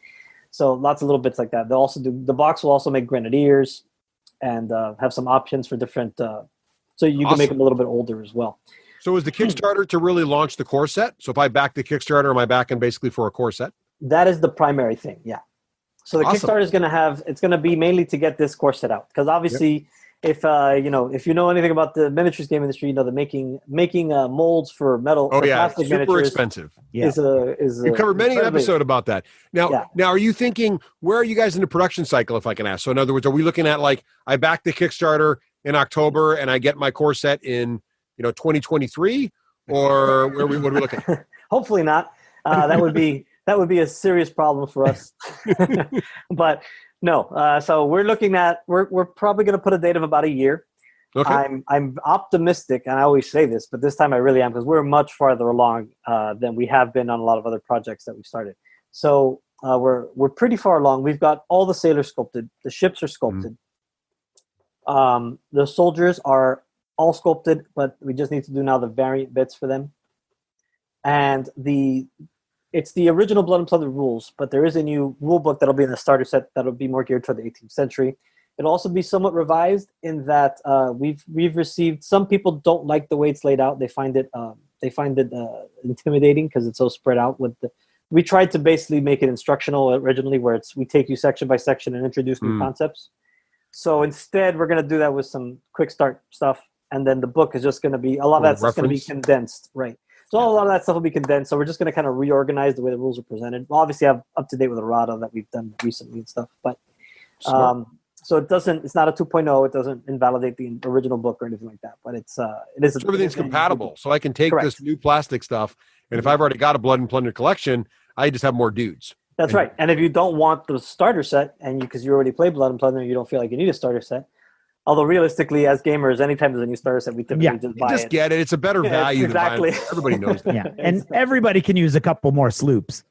So lots of little bits like that. The box will also make grenadiers and have some options for different, so you can make them a little bit older as well. So is the Kickstarter to really launch the core set? So if I back the Kickstarter, am I backing basically for a core set? That is the primary thing, yeah. So the Kickstarter is it's going to be mainly to get this core set out. Because obviously, if you know anything about the miniatures game industry, the making molds for metal, for plastic super miniatures expensive. Is we covered many an episode about that. Now, are you thinking, where are you guys in the production cycle, if I can ask? So in other words, are we looking at like, I back the Kickstarter in October and I get my core set in 2023, or what are we looking at? Hopefully not. That would be a serious problem for us. But no. So we're looking at we're probably going to put a date of about a year. Okay. I'm optimistic, and I always say this, but this time I really am, because we're much farther along than we have been on a lot of other projects that we've started. So we're pretty far along. We've got all the sailors sculpted. The ships are sculpted. The soldiers are all sculpted, but we just need to do now the variant bits for them. And it's the original Blood and Plunder rules, but there is a new rule book that'll be in the starter set that'll be more geared toward the 18th century. It'll also be somewhat revised in that we've received, some people don't like the way it's laid out. They find it intimidating because it's so spread out. We tried to basically make it instructional originally, where we take you section by section and introduce new concepts. So instead, we're going to do that with some quick start stuff. And then the book is just going to be, a lot of that's going to be condensed, right? So a lot of that stuff will be condensed. So we're just going to kind of reorganize the way the rules are presented. We'll obviously have up to date with errata that we've done recently and stuff. But so it's not a 2.0. It doesn't invalidate the original book or anything like that. But it is. So everything's compatible. So I can take this new plastic stuff, and if I've already got a Blood and Plunder collection, I just have more dudes. That's right. And if you don't want the starter set, and because you already play Blood and Plunder, you don't feel like you need a starter set. Although realistically, as gamers, anytime there's a new starter set, we typically just buy it. Get it. It's a better value. Exactly. Than everybody knows that. Yeah, and everybody can use a couple more sloops.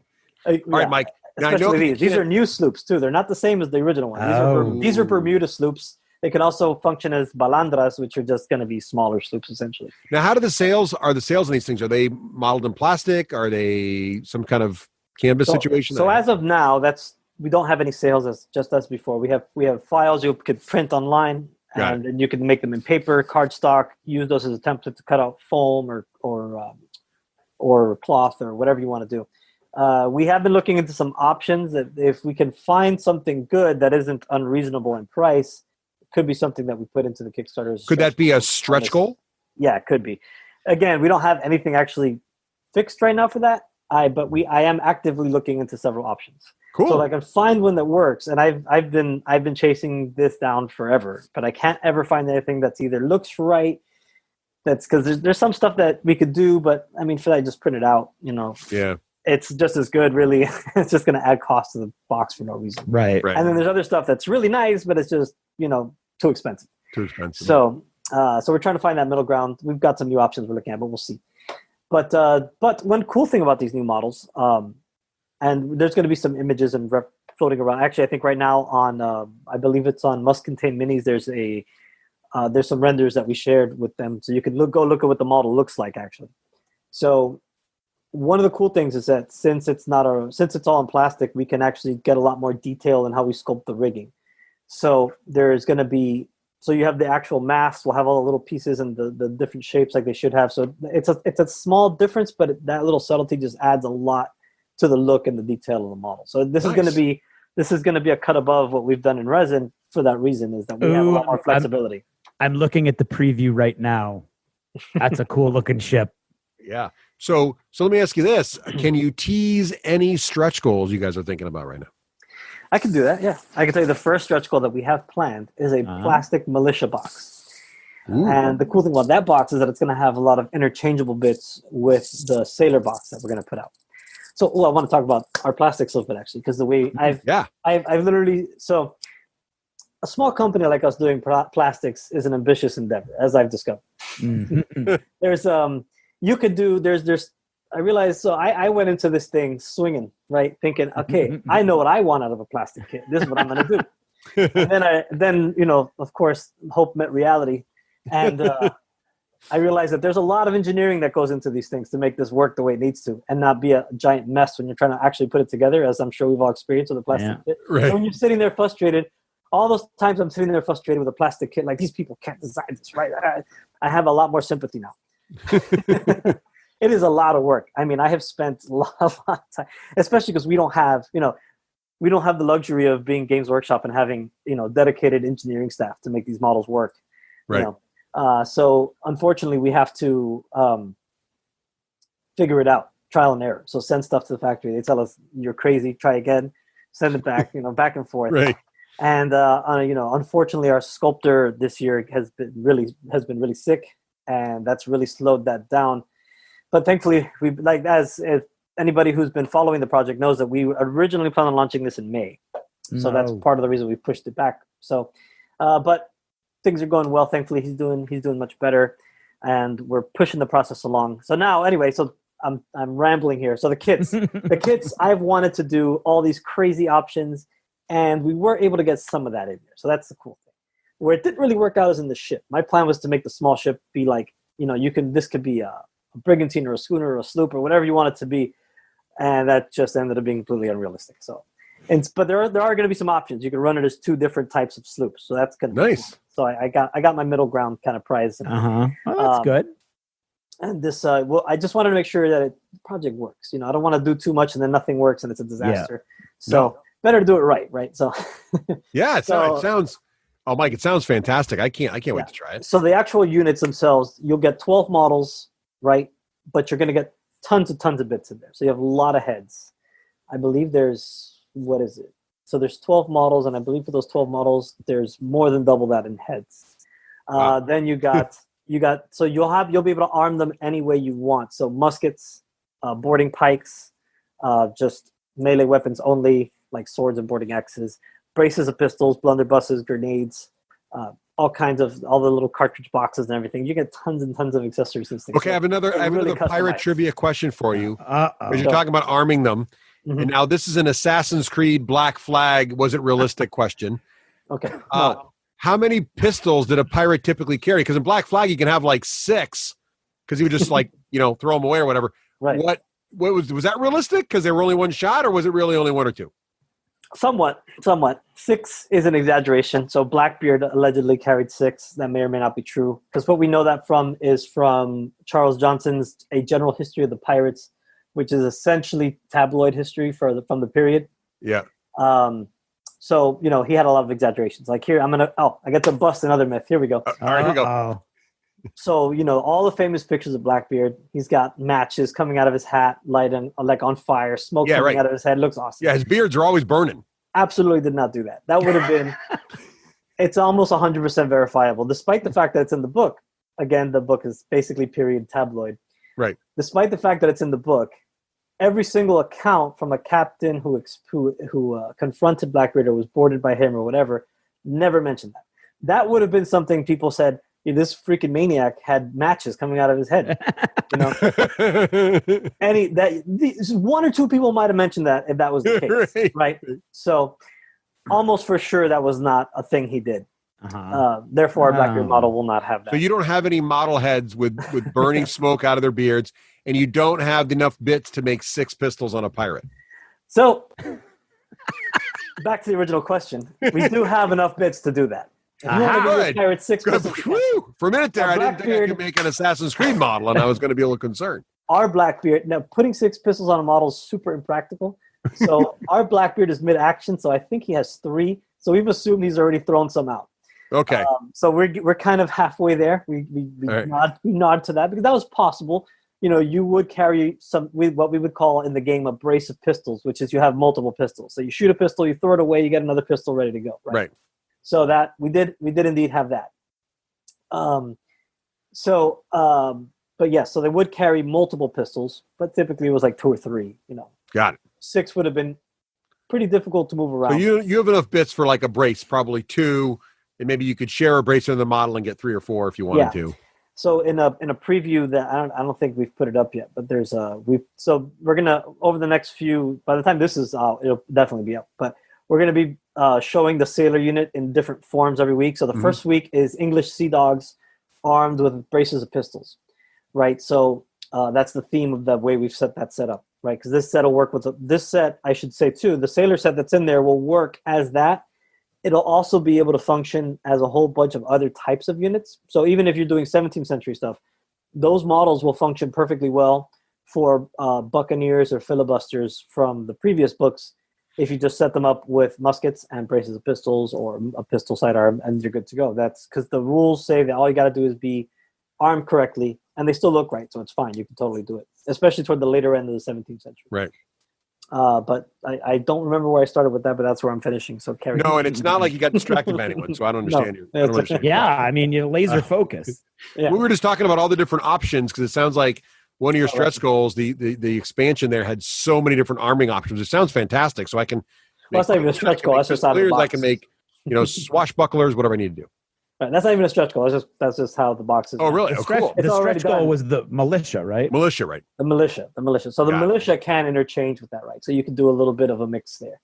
All right, Mike. Now, especially these are new sloops too. They're not the same as the original one. These are Bermuda sloops. They can also function as balandras, which are just going to be smaller sloops essentially. Now, how do the sales on these things? Are they modeled in plastic? Are they some kind of canvas situation? So as of now, we don't have any sales as before. We have files you could print online. And then you can make them in paper, cardstock, use those as a template to cut out foam or cloth or whatever you want to do. We have been looking into some options that if we can find something good that isn't unreasonable in price, it could be something that we put into the Kickstarter. Could that be a stretch goal? Yeah, it could be. Again, we don't have anything actually fixed right now for that. I am actively looking into several options. Cool. So I can find one that works, and I've been chasing this down forever, but I can't ever find anything that's either looks right. That's because there's some stuff that we could do, but I mean, for that, just print it out. Yeah, it's just as good. Really, it's just going to add cost to the box for no reason. Right. And then there's other stuff that's really nice, but it's just too expensive. So we're trying to find that middle ground. We've got some new options we're looking at, but we'll see. But one cool thing about these new models. And there's going to be some images and floating around. Actually, I think right now on, I believe it's on Must Contain Minis. There's some renders that we shared with them, so you can go look at what the model looks like. Actually, so one of the cool things is that since it's all in plastic, we can actually get a lot more detail in how we sculpt the rigging. So there's going to be, you have the actual mast. We'll have all the little pieces and the different shapes like they should have. So it's a small difference, but that little subtlety just adds a lot to the look and the detail of the model. So this is going to be a cut above what we've done in resin for that reason, is that we have a lot more flexibility. I'm looking at the preview right now. That's a cool looking ship. Yeah. So let me ask you this. Can you tease any stretch goals you guys are thinking about right now? I can do that, yeah. I can tell you the first stretch goal that we have planned is a plastic militia box. Ooh. And the cool thing about that box is that it's going to have a lot of interchangeable bits with the sailor box that we're going to put out. So I want to talk about our plastics a little bit, actually, because the way I've literally, so a small company like us doing plastics is an ambitious endeavor, as I've discovered. Mm-hmm. I realized, so I went into this thing swinging, right? Thinking, okay, I know what I want out of a plastic kit. This is what I'm going to do. And then, of course, hope met reality. And I realized that there's a lot of engineering that goes into these things to make this work the way it needs to and not be a giant mess when you're trying to actually put it together, as I'm sure we've all experienced with a plastic kit. Right. And when you're sitting there frustrated, all those times I'm sitting there frustrated with a plastic kit, like, these people can't design this, right? I have a lot more sympathy now. It is a lot of work. I mean, I have spent a lot of time, especially because we don't have the luxury of being Games Workshop and having, dedicated engineering staff to make these models work. Right. So unfortunately we have to figure it out, trial and error. So send stuff to the factory. They tell us you're crazy, try again, send it back, back and forth. Right. And unfortunately our sculptor this year has been really sick, and that's really slowed that down. But thankfully, as anybody who's been following the project knows, that we originally planned on launching this in May. So that's part of the reason we pushed it back. So, but things are going well. Thankfully, he's doing much better, and we're pushing the process along. So now, anyway, so I'm rambling here. So the kits, I've wanted to do all these crazy options, and we were able to get some of that in there. So that's the cool thing. Where it didn't really work out is in the ship. My plan was to make the small ship be like, this could be a brigantine or a schooner or a sloop or whatever you want it to be, and that just ended up being completely unrealistic. So, but there are going to be some options. You can run it as two different types of sloops, so that's going to be nice. Cool. So I got my middle ground kind of prize. Oh, that's good. And this, I just wanted to make sure that the project works. I don't want to do too much and then nothing works and it's a disaster. Yeah. So better to do it right? So yeah, it sounds. Oh, Mike, it sounds fantastic. I can't wait to try it. So the actual units themselves, you'll get 12 models, right? But you're going to get tons of bits in there. So you have a lot of heads. I believe there's, what is it? So there's 12 models, and I believe for those 12 models, there's more than double that in heads. Wow. Then you got, so you'll be able to arm them any way you want. So muskets, boarding pikes, just melee weapons only, like swords and boarding axes, braces of pistols, blunderbusses, grenades, all the little cartridge boxes and everything. You get tons and tons of accessories and things. Okay, I have another pirate trivia question for you. Because you're talking about arming them. Mm-hmm. And now this is an Assassin's Creed Black Flag, was it realistic question. Okay. How many pistols did a pirate typically carry? Because in Black Flag you can have like 6, because he would just throw them away or whatever. Right. What was that realistic? Because they were only one shot, or was it really only 1 or 2? Somewhat. 6 is an exaggeration. So Blackbeard allegedly carried 6. That may or may not be true, because what we know that from is from Charles Johnson's A General History of the Pirates, which is essentially tabloid history from the period. Yeah. So he had a lot of exaggerations. Like here, I get to bust another myth. Here we go. All right, here we go. So, all the famous pictures of Blackbeard, he's got matches coming out of his hat, lighting, like on fire, smoke coming out of his head. Looks awesome. Yeah, his beards are always burning. Absolutely did not do that. That would have been, it's almost 100% verifiable, despite the fact that it's in the book. Again, the book is basically period tabloid. Right. Despite the fact that it's in the book, every single account from a captain who confronted Blackbeard or was boarded by him or whatever, never mentioned that. That would have been something people said, this freaking maniac had matches coming out of his head. One or two people might have mentioned that if that was the case, right? So almost for sure that was not a thing he did. Therefore, our Blackbeard model will not have that. So you don't have any model heads with burning smoke out of their beards, and you don't have enough bits to make 6 pistols on a pirate. So back to the original question. We do have enough bits to do that. For a minute there, I didn't think I could make an Assassin's Creed model, and I was going to be a little concerned. our Blackbeard, now putting 6 pistols on a model is super impractical. So our Blackbeard is mid-action, so I think he has 3. So we've assumed he's already thrown some out. Okay. So we're kind of halfway there. We nod to that because that was possible. You know, you would carry what we would call in the game a brace of pistols, which is you have multiple pistols. So you shoot a pistol, you throw it away, you get another pistol ready to go. Right. So that we did indeed have that. But yes, so they would carry multiple pistols, but typically it was like 2 or 3. You know. Got it. 6 would have been pretty difficult to move around. So you have enough bits for like a brace, probably 2, and maybe you could share a brace in the model and get 3 or 4 if you wanted to. So in a preview that I don't think we've put it up yet, but there's we're gonna over the next few. By the time this is out, it'll definitely be up. But we're gonna be showing the sailor unit in different forms every week. So the first week is English sea dogs armed with braces of pistols, right? So that's the theme of the way we've set that set up, right? Because this set will work with this set. I should say too, the sailor set that's in there will work as that. It'll also be able to function as a whole bunch of other types of units. So even if you're doing 17th century stuff, those models will function perfectly well for buccaneers or filibusters from the previous books if you just set them up with muskets and braces of pistols or a pistol sidearm, and you're good to go. That's because the rules say that all you got to do is be armed correctly, and they still look right, so it's fine. You can totally do it, especially toward the later end of the 17th century. Right. But I don't remember where I started with that, but that's where I'm finishing. So carry. No, and it's not like you got distracted by anyone, so I don't understand you. I don't understand. Yeah, I mean, you laser focus. Yeah. We were just talking about all the different options because it sounds like one of your stretch goals, the expansion there had so many different arming options. It sounds fantastic. So I can. Well, that's not even a stretch goal. That's just out of the box. I can make, swashbucklers, whatever I need to do. Right, that's not even a stretch goal. That's just how the box is. Oh, really? Cool. The stretch goal was the militia, right? Militia, right? The militia. So the militia can interchange with that, right? So you can do a little bit of a mix there.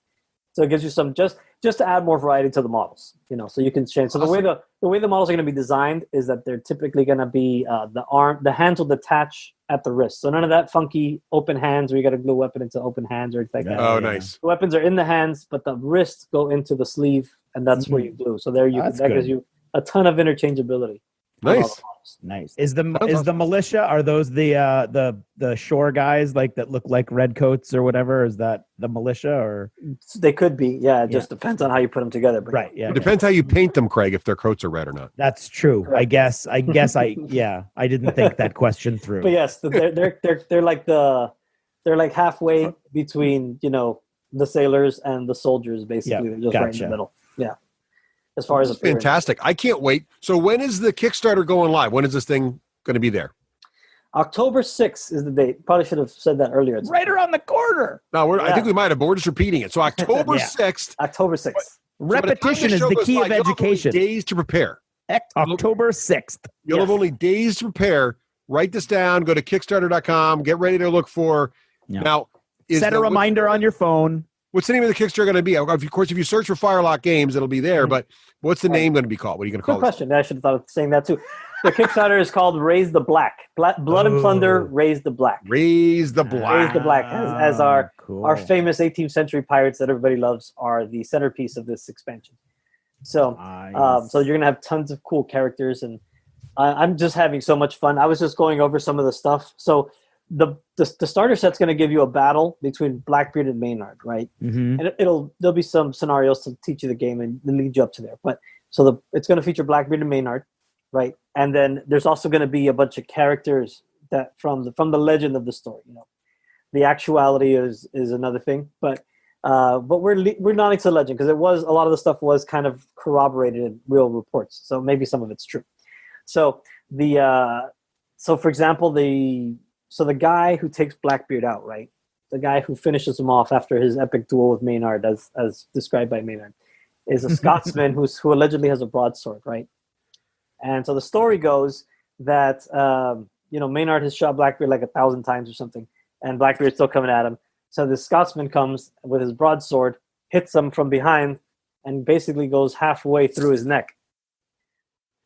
So it gives you some just to add more variety to the models, so you can change. So awesome. the way the models are going to be designed is that they're typically going to be the hands will detach at the wrist. So none of that funky open hands where you got to glue a weapon into open hands or anything like that. Oh, nice. The weapons are in the hands, but the wrists go into the sleeve, and that's where you glue. So there that gives you a ton of interchangeability. Nice. Is the militia, are those the shore guys like that look like redcoats or whatever? Is that the militia or they could be? Yeah, it just depends on how you put them together. But right. Yeah. It depends how you paint them, Craig, if their coats are red or not. That's true. Correct. I guess I didn't think that question through. But yes, they're like halfway between, the sailors and the soldiers basically. They're just right in the middle. Yeah. As far as fantastic. I can't wait. So when is the Kickstarter going live? When is this thing going to be there? October 6th is the date. Probably should have said that earlier. It's right around the corner. No, I think we might have, but we're just repeating it. So October 6th. October 6th. Repetition is the key of education. Days to prepare. October 6th. You'll have only days to prepare. Write this down. Go to Kickstarter.com. Get ready to look for. Yeah. Now, set a reminder on your phone. What's the name of the Kickstarter going to be? Of course, if you search for Firelock Games, it'll be there. But what's the name going to be called? What are you going to call it? Good question. I should have thought of saying that too. The Kickstarter is called Raise the Black. Blood and Plunder, Raise the Black. Raise the Black. Raise the Black. As our famous 18th century pirates that everybody loves are the centerpiece of this expansion. So, so you're going to have tons of cool characters. And I'm just having so much fun. I was just going over some of the stuff. So, the starter set's going to give you a battle between Blackbeard and Maynard, right? Mm-hmm. And there'll be some scenarios to teach you the game and lead you up to there. But it's going to feature Blackbeard and Maynard, right? And then there's also going to be a bunch of characters that from the legend of the story. The actuality is another thing, but we're nodding to the legend because a lot of the stuff was kind of corroborated in real reports. So maybe some of it's true. So for example, So the guy who takes Blackbeard out, right? The guy who finishes him off after his epic duel with Maynard, as described by Maynard, is a Scotsman who allegedly has a broadsword, right? And so the story goes that Maynard has shot Blackbeard like 1,000 times or something, and Blackbeard's still coming at him. So the Scotsman comes with his broadsword, hits him from behind, and basically goes halfway through his neck.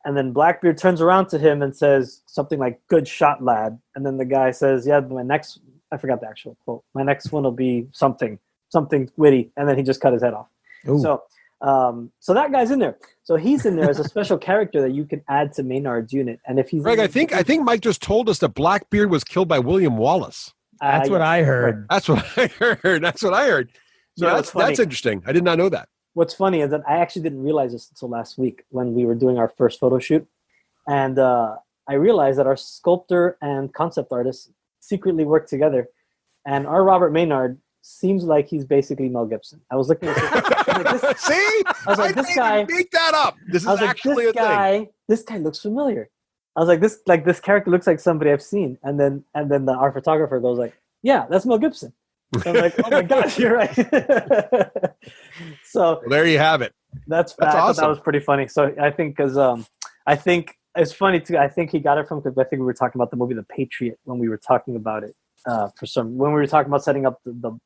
And then Blackbeard turns around to him and says something like, "Good shot, lad." And then the guy says, "Yeah, I forgot the actual quote. My next one will be something witty." And then he just cut his head off. Ooh. So So that guy's in there. So he's in there as a special character that you can add to Maynard's unit. And if he's Greg, I think Mike just told us that Blackbeard was killed by William Wallace. That's what I heard. That's what I heard. So that's interesting. I did not know that. What's funny is that I actually didn't realize this until last week when we were doing our first photo shoot. And I realized that our sculptor and concept artist secretly work together. And our Robert Maynard seems like he's basically Mel Gibson. I was looking at this. See? I was like, this guy. Make that up. This is actually a thing. This guy looks familiar. I was like, this character looks like somebody I've seen. And then our photographer goes like, yeah, that's Mel Gibson. So I'm like, oh my gosh, you're right. So there you have it. That's awesome. That was pretty funny. So I think I think it's funny too. I think he got it from because I think we were talking about the movie The Patriot when we were talking about it. When we were talking about setting up the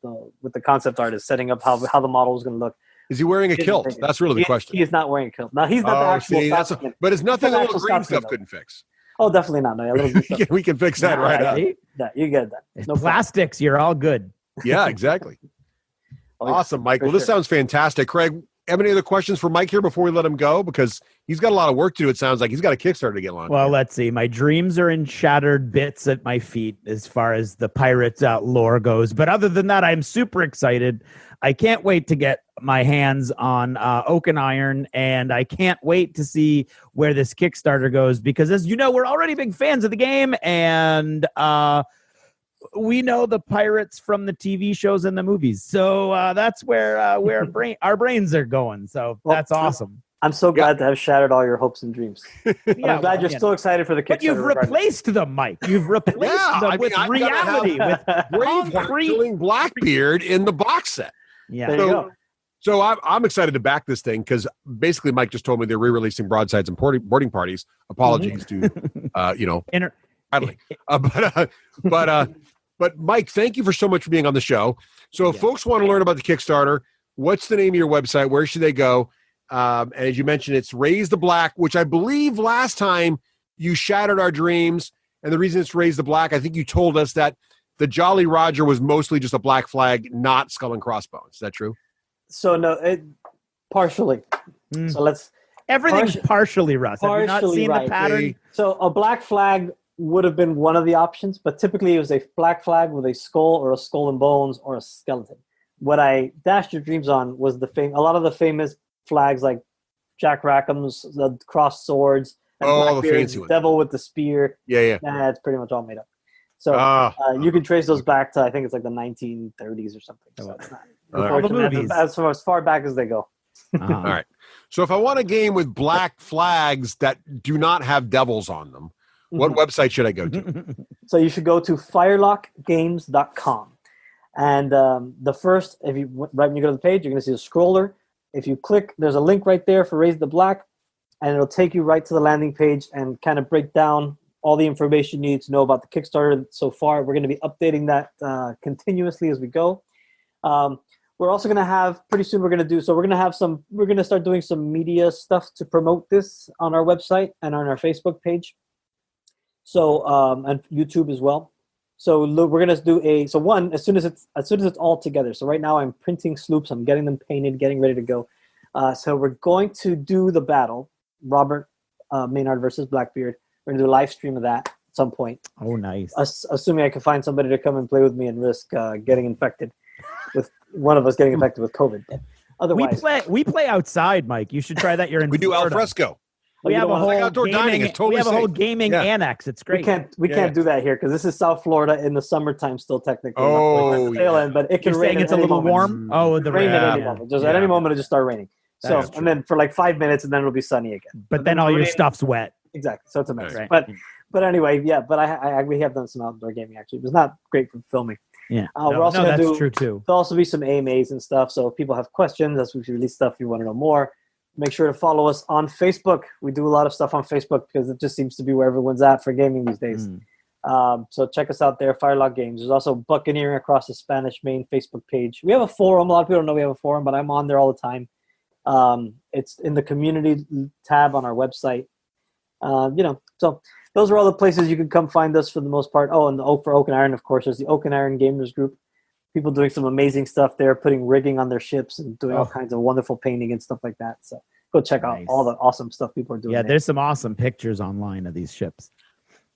with the concept artist, setting up how the model was going to look. Is he wearing a kilt? That's really the question. He is not wearing a kilt. Now he's not the actual. But it's nothing the little green stuff couldn't fix. Oh, definitely not. No, we can fix that right up. Yeah, you get that. It's no plastics. Problem. You're all good. Yeah, exactly. Awesome, Mike. Well, this sounds fantastic. Craig, have any other questions for Mike here before we let him go? Because he's got a lot of work to do. It sounds like he's got a Kickstarter to get launched. Well, let's see. My dreams are in shattered bits at my feet as far as the Pirates lore goes. But other than that, I'm super excited. I can't wait to get my hands on Oak and Iron, and I can't wait to see where this Kickstarter goes because, as you know, we're already big fans of the game, and we know the pirates from the TV shows and the movies. So that's where our brains are going. So that's awesome. I'm so glad to have shattered all your hopes and dreams. I'm glad you're still excited for the Kickstarter. But you've replaced them, Mike. You've replaced them with reality, with Braveheart killing Blackbeard in the box set. Yeah. There you go. So I'm excited to back this thing because basically Mike just told me they're re-releasing broadsides and boarding parties. Apologies to but Mike, thank you for so much for being on the show. So if folks want to learn about the Kickstarter, what's the name of your website? Where should they go? And as you mentioned, it's Raise the Black, which I believe last time you shattered our dreams. And the reason it's Raise the Black, I think you told us that the Jolly Roger was mostly just a black flag, not skull and crossbones. Is that true? So no, partially. So everything's partially, Russ. Have you not seen the pattern? So a black flag would have been one of the options, but typically it was a black flag with a skull or a skull and bones or a skeleton. What I dashed your dreams on was a lot of the famous flags like Jack Rackham's, the crossed swords, and Blackbeard's devil with the spear. Yeah. That's pretty much all made up. So you can trace those back to, I think it's like the 1930s or something. So it's not, as far back as they go. All right. So if I want a game with black flags that do not have devils on them, what website should I go to? So you should go to firelockgames.com. And when you go to the page, you're going to see a scroller. If you click, there's a link right there for Raise the Black, and it'll take you right to the landing page and kind of break down all the information you need to know about the Kickstarter so far. We're going to be updating that continuously as we go. We're also going to have, pretty soon we're going to start doing some media stuff to promote this on our website and on our Facebook page. So, and YouTube as well. So we're going to do as soon as it's all together. So right now I'm printing sloops. I'm getting them painted, getting ready to go. So we're going to do the battle, Robert Maynard versus Blackbeard. We're going to do a live stream of that at some point. Oh, nice. Assuming I can find somebody to come and play with me and risk getting infected with one of us getting infected with COVID. Otherwise, we play outside, Mike. You should try that. You're in. We do Florida. Al fresco. We have a whole outdoor dining. It's totally we have a whole safe. gaming annex. It's great. We can't do that here because this is South Florida in the summertime still technically. But it can rain. It's a little warm. Oh, the rain at any moment. Just at any moment it just start raining. So and then for like 5 minutes and then it'll be sunny again. But then all your stuff's wet. Exactly. So it's a mess. Right. But anyway, yeah. But we have done some outdoor gaming actually. It was not great for filming. Yeah. We're also gonna that's true too. There'll also be some AMAs and stuff. So if people have questions, as we release stuff, if you want to know more. Make sure to follow us on Facebook. We do a lot of stuff on Facebook because it just seems to be where everyone's at for gaming these days. So check us out there, Firelock Games. There's also Buccaneering Across the Spanish Main Facebook page. We have a forum. A lot of people don't know we have a forum, but I'm on there all the time. It's in the community tab on our website. So those are all the places you can come find us for the most part. Oh, and for Oak and Iron, of course, there's the Oak and Iron Gamers Group. people doing some amazing stuff there, putting rigging on their ships and doing all Oh. kinds of wonderful painting and stuff like that. So go check out Nice. all the awesome stuff people are doing. Yeah, there. there's some awesome pictures online of these ships.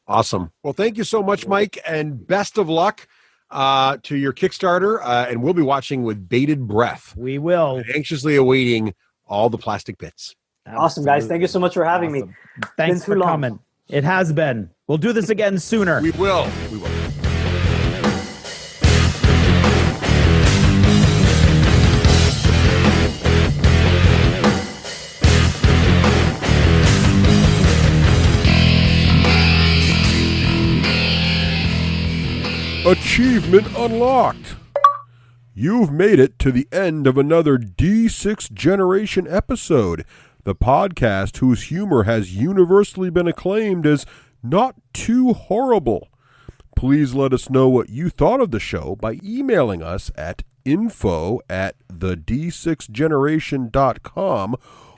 Awesome. Well, thank you so much, Mike, and best of luck to your Kickstarter. And we'll be watching with bated breath, We will. and anxiously awaiting all the plastic bits. Awesome, guys. Thank you so much for having me. Awesome. Thanks Been for too long. coming. It has been. We'll do this again sooner. We will. We will. Achievement unlocked. You've made it to the end of another D6 Generation episode, the podcast whose humor has universally been acclaimed as not too horrible. Please let us know what you thought of the show by emailing us at info@the d6generation.com.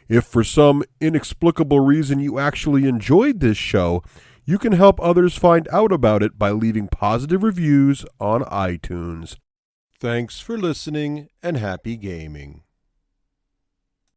If for some inexplicable reason you actually enjoyed this show, you can help others find out about it by leaving positive reviews on iTunes. Thanks for listening and happy gaming.